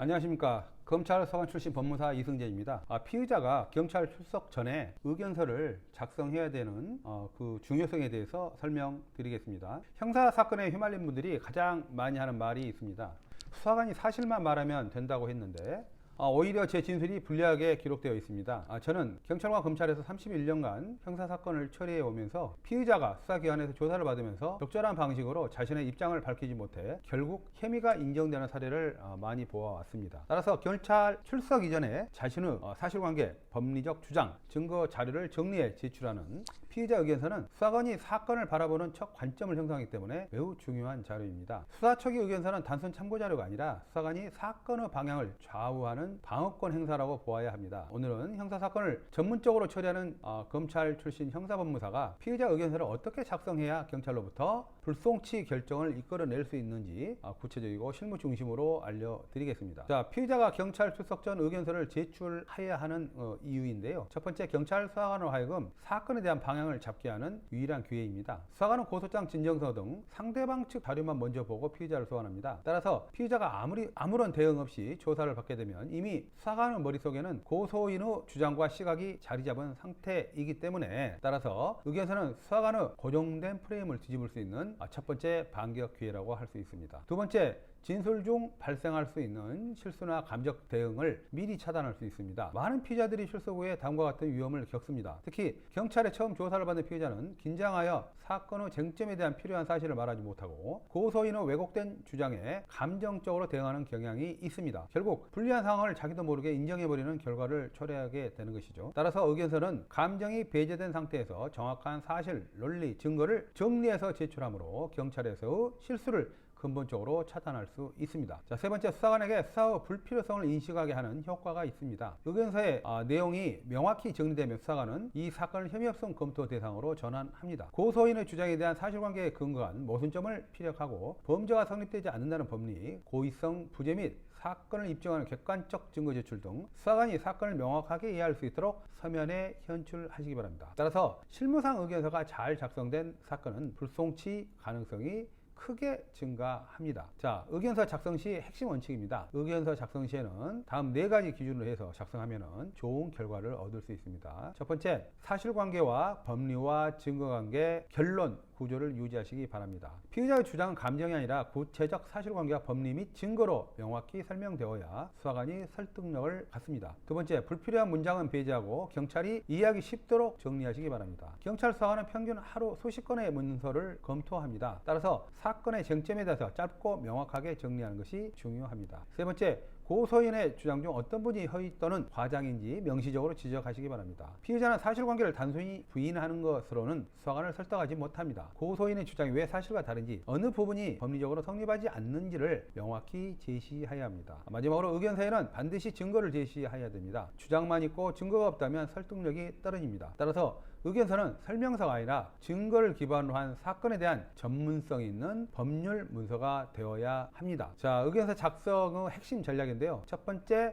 안녕하십니까. 검찰 서관 출신 법무사 이승재입니다. 피의자가 경찰 출석 전에 의견서를 작성해야 되는 그 중요성에 대해서 설명드리겠습니다. 형사 사건에 휘말린 분들이 가장 많이 하는 말이 있습니다. 수사관이 사실만 말하면 된다고 했는데 오히려 제 진술이 불리하게 기록되어 있습니다. 저는 경찰과 검찰에서 31년간 형사사건을 처리해 오면서 피의자가 수사기관에서 조사를 받으면서 적절한 방식으로 자신의 입장을 밝히지 못해 결국 혐의가 인정되는 사례를 많이 보아왔습니다. 따라서 경찰 출석 이전에 자신의 사실관계, 법리적 주장, 증거 자료를 정리해 제출하는 피의자 의견서는 수사관이 사건을 바라보는 첫 관점을 형성하기 때문에 매우 중요한 자료입니다. 수사처기 의견서는 단순 참고자료가 아니라 수사관이 사건의 방향을 좌우하는 방어권 행사라고 보아야 합니다. 오늘은 형사사건을 전문적으로 처리하는 검찰 출신 형사법무사가 피의자 의견서를 어떻게 작성해야 경찰로부터 불송치 결정을 이끌어낼 수 있는지 구체적이고 실무 중심으로 알려드리겠습니다. 자, 피의자가 경찰 출석 전 의견서를 제출해야 하는 이유인데요. 첫 번째, 경찰 수사관으로 하여금 사건에 대한 방향을 잡게 하는 유일한 기회입니다. 수사관은 고소장, 진정서 등 상대방 측 자료만 먼저 보고 피의자를 소환합니다. 따라서 피의자가 아무런 대응 없이 조사를 받게 되면 이미 수사관의 머릿속에는 고소인의 주장과 시각이 자리 잡은 상태이기 때문에 따라서 의견서는 수사관의 고정된 프레임을 뒤집을 수 있는 첫 번째 반격 기회라고 할 수 있습니다. 두 번째, 진술 중 발생할 수 있는 실수나 감정 대응을 미리 차단할 수 있습니다. 많은 피의자들이 출석 후에 다음과 같은 위험을 겪습니다. 특히 경찰에 처음 조사를 받는 피의자는 긴장하여 사건의 쟁점에 대한 필요한 사실을 말하지 못하고 고소인의 왜곡된 주장에 감정적으로 대응하는 경향이 있습니다. 결국 불리한 상황을 자기도 모르게 인정해버리는 결과를 초래하게 되는 것이죠. 따라서 의견서는 감정이 배제된 상태에서 정확한 사실, 논리, 증거를 정리해서 제출하므로 경찰에서의 실수를 근본적으로 차단할 수 있습니다. 자, 세 번째, 수사관에게 수사의 불필요성을 인식하게 하는 효과가 있습니다. 의견서의 내용이 명확히 정리되면 수사관은 이 사건을 혐의 없음 검토 대상으로 전환합니다. 고소인의 주장에 대한 사실관계에 근거한 모순점을 피력하고 범죄가 성립되지 않는다는 법리, 고의성 부재 및 사건을 입증하는 객관적 증거 제출 등 수사관이 사건을 명확하게 이해할 수 있도록 서면에 현출하시기 바랍니다. 따라서 실무상 의견서가 잘 작성된 사건은 불송치 가능성이 크게 증가합니다. 자, 의견서 작성 시 핵심 원칙입니다. 의견서 작성 시에는 다음 4가지 기준으로 해서 작성하면 좋은 결과를 얻을 수 있습니다. 첫 번째, 사실관계와 법리와 증거관계, 결론, 구조를 유지하시기 바랍니다. 피의자의 주장은 감정이 아니라 구체적 사실관계와 법리 및 증거로 명확히 설명되어야 수사관이 설득력을 갖습니다. 두 번째, 불필요한 문장은 배제하고 경찰이 이해하기 쉽도록 정리하시기 바랍니다. 경찰 수사관은 평균 하루 수십 건의 문서를 검토합니다. 따라서 사건의 쟁점에 대해서 짧고 명확하게 정리하는 것이 중요합니다. 세 번째, 고소인의 주장 중 어떤 분이 허위 또는 과장인지 명시적으로 지적하시기 바랍니다. 피의자는 사실관계를 단순히 부인하는 것으로는 수사관을 설득하지 못합니다. 고소인의 주장이 왜 사실과 다른지, 어느 부분이 법리적으로 성립하지 않는지를 명확히 제시해야 합니다. 마지막으로 의견서에는 반드시 증거를 제시해야 됩니다. 주장만 있고 증거가 없다면 설득력이 떨어집니다. 따라서 의견서는 설명서가 아니라 증거를 기반으로 한 사건에 대한 전문성 있는 법률 문서가 되어야 합니다. 자, 의견서 작성의 핵심 전략인데요. 첫 번째,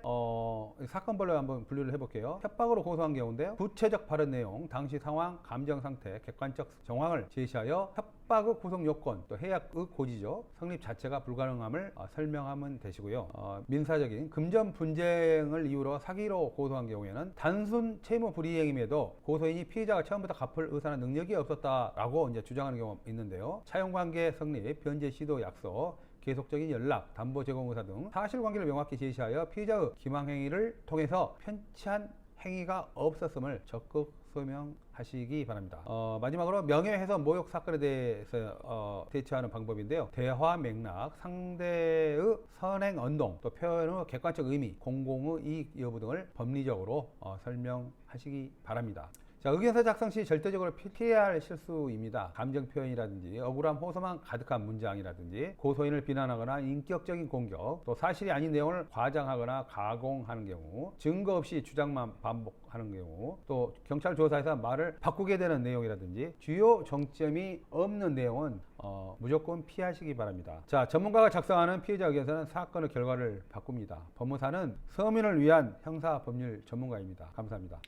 사건별로 한번 분류를 해볼게요. 협박으로 고소한 경우인데요. 구체적 발언 내용, 당시 상황, 감정 상태, 객관적 정황을 제시하여 협박의 구성 요건, 또 해약의 고지죠. 성립 자체가 불가능함을 설명하면 되시고요. 민사적인 금전 분쟁을 이유로 사기로 고소한 경우에는 단순 채무 불이행임에도 고소인이 피의자가 처음부터 갚을 의사나 능력이 없었다라고 이제 주장하는 경우가 있는데요. 차용관계 성립, 변제 시도 약속, 계속적인 연락, 담보 제공 의사 등 사실관계를 명확히 제시하여 피의자의 기망행위를 통해서 편취한 행위가 없었음을 적극 소명하시기 바랍니다. 마지막으로 명예훼손 모욕 사건에 대해서 대처하는 방법인데요. 대화 맥락, 상대의 선행 언동, 또 표현의 객관적 의미, 공공의 이익 여부 등을 법리적으로 설명하시기 바랍니다. 자, 의견서 작성 시 절대적으로 피해야 할 실수입니다. 감정 표현이라든지 억울함, 호소만 가득한 문장이라든지 고소인을 비난하거나 인격적인 공격, 또 사실이 아닌 내용을 과장하거나 가공하는 경우, 증거 없이 주장만 반복하는 경우, 또 경찰 조사에서 말을 바꾸게 되는 내용이라든지 주요 정점이 없는 내용은 무조건 피하시기 바랍니다. 자, 전문가가 작성하는 피해자 의견서는 사건의 결과를 바꿉니다. 법무사는 서민을 위한 형사법률 전문가입니다. 감사합니다.